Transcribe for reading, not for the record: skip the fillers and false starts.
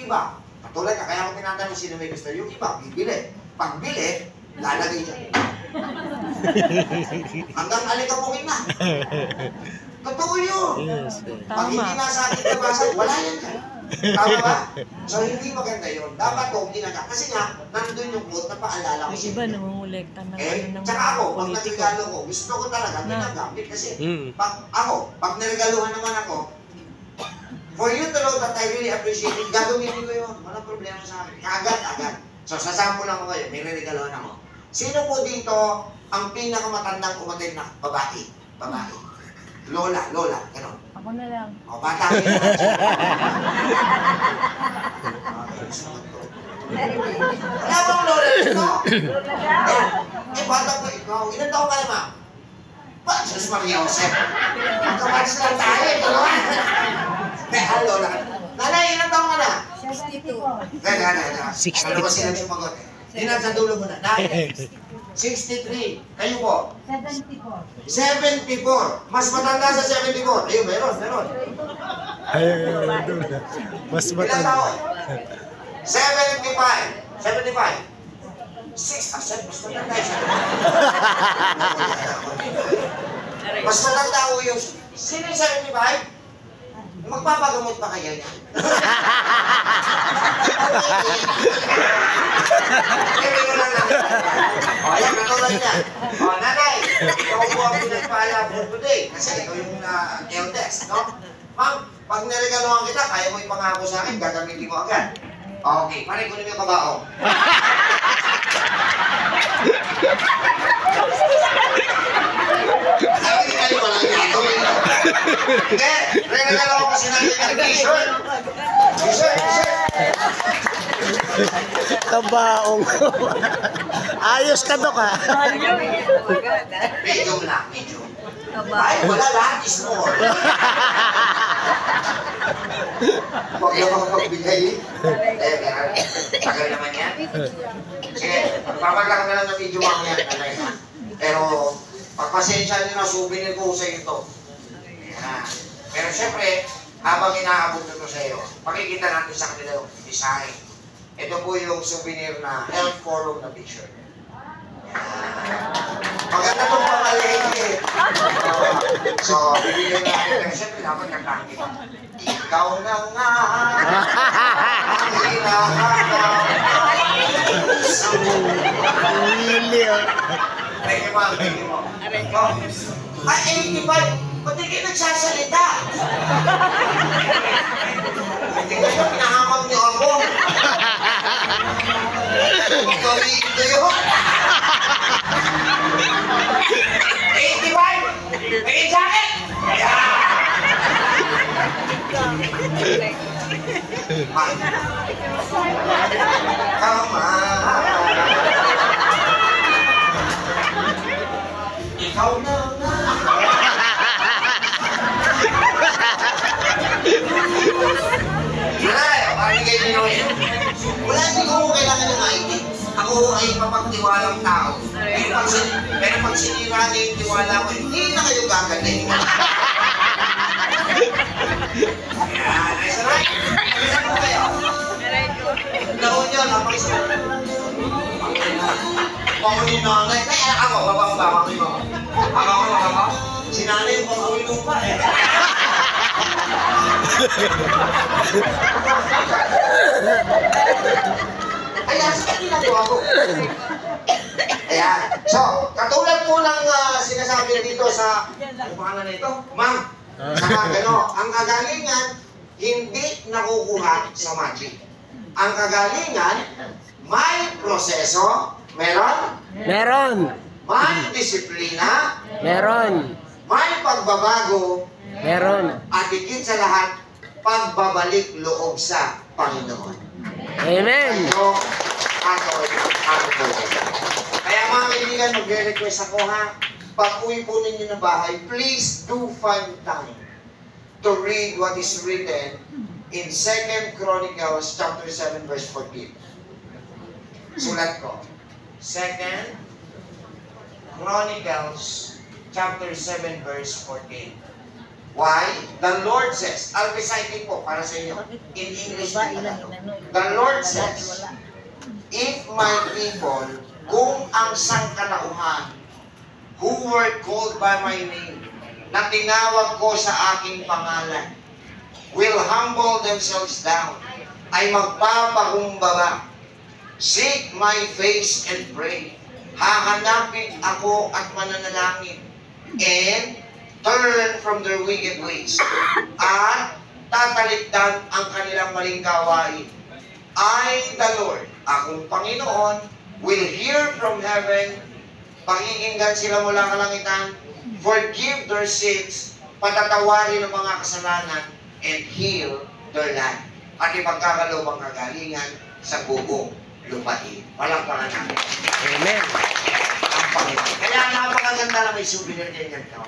iba, katulad ka, kaya ako tinatanong sino may gusto, yung iba, bibili. Pagbili, lalagay dyan. Hanggang alikabungin na. Totoo yun. Pag hindi nasa ating labasan, wala yan ka. Tama ba? So, hindi maganda yun. Dapat kung ginagawa. Kasi nga, nandun yung quote na paalala ko yung iba nangungulekta ng tsaka ako, pag nagregalo ko, gusto ko talaga ginagamit. Kasi, pag niregaluhan naman ako, for you to know that I really appreciate it, gagawin ko yun. Walang problema sa akin. Agad. So, sasample lang ko kayo, may re-regaluhan ako. Sino po dito ang pinakamatandang umatid na babae? Lola, gano'n. Ako na lang. O, bata kayo naman siya. Wala bang lola dito? Ayan. Bata po ikaw. Ilan taong ka naman? Ba, Diyos Maria Jose. Magkamatis lang tayo. Lola. Nanay, ilan taong ka na? 62. Gana. 62. Ano ba sila sumagot? Hindi na sa dulo mo na. 63. Kayo po? 74. 74. Mas matanda sa 74. Ayun, meron. Mas Ilang matanda. taon? 75. 75. 6. Mas matanda siya. Mas matanda ko yung... Sino yung 75? Magpapagamot pa kaya niya? O, ayan, natulad niya. O, nanay, ikaw po ang pinagpala for today. Kasi ikaw yung eldest, no? Ma'am, pag niregaluhan kita, kaya mo ipangako sa akin, gagamitin mo agad. Okay, parin ko naman yung kabaong. Sabi ni kayo, walang yato. Hindi, regalo ko kasi natin ng t-shirt. Kabaong. Ayos ka to ka. Medium lang, medium. Ay, wala lahat is more. Huwag na makapagbigay. Tagal naman yan. Sige, papaglang na lang na video mamaya. Pero, pagpasensya nyo na, souvenir ko sa ito. Ayan. Pero syempre, habang inaabot nito sa iyo, pakikita natin sa kanila yung design. Ito po yung souvenir na Health Forum na picture. Maganda itong pamalengke. So, bibigyan natin. Pero syempre, dapat kakangin. Ikaw na nga ang hinahanap. Thank you, ma'am. Thank you, ma'am. Ay, 85! Ba't di kayo nagsasalita? Hindi kayo, pinahamag niyo ako. Magkawin kayo. 85! Pagin sa akin! Kama. Ikaw na nga. Wala, hindi ko kailangan ng ID. Ako ay mapagtiwalang tao. Pero pag sinira niyo yung tiwala ko, hindi na kayo gagaling. Ayan, ayos na. Ayos na kayo. Naon nyo, napakisa. Pangunin nanay. Kaya ako, babang mo. Ako. Si nanay yung pangunin lupa eh. Ayan, sa ginagawa ko. Ayan. So, katulad po ng sinasabi na dito sa, ano pangalan na ito? Ma'am, saka gano, ang kagalingan, hindi nakukuha sa magic. Ang kagalingan, may proseso, meron? Meron. May disiplina, Meron. may pagbabago, Meron. at higit sa lahat, pagbabalik loob sa Panginoon. Amen. Kayo, ako. Kaya mga kaibigan, magre-request ako ha, pag uwi po ninyo ng bahay, please do find time to read what is written in 2 Chronicles chapter 7 verse 14. Sulat ko. 2 Chronicles chapter 7 verse 14. Why? The Lord says, I'll recite it po para sa inyo. In English na ito. The Lord says, if my people, kung ang sangkalauhan, who were called by my name, na tinawag ko sa aking pangalan, will humble themselves down, ay magpapakumbaba, seek my face and pray, hahanapin ako at mananalangin, and turn from their wicked ways, at tatalikdan ang kanilang maling gawain. I, the Lord, akong Panginoon, will hear from heaven, pakikinggan sila mula kalangitan, forgive their sins, patatawarin ang mga kasalanan, and heal their land. At ipagkakaloob ang kagalingan sa buong lupain. Palakpakan natin. Amen. Ang Panginoon. Kaya napakaganda na may souvenir ganyan ka.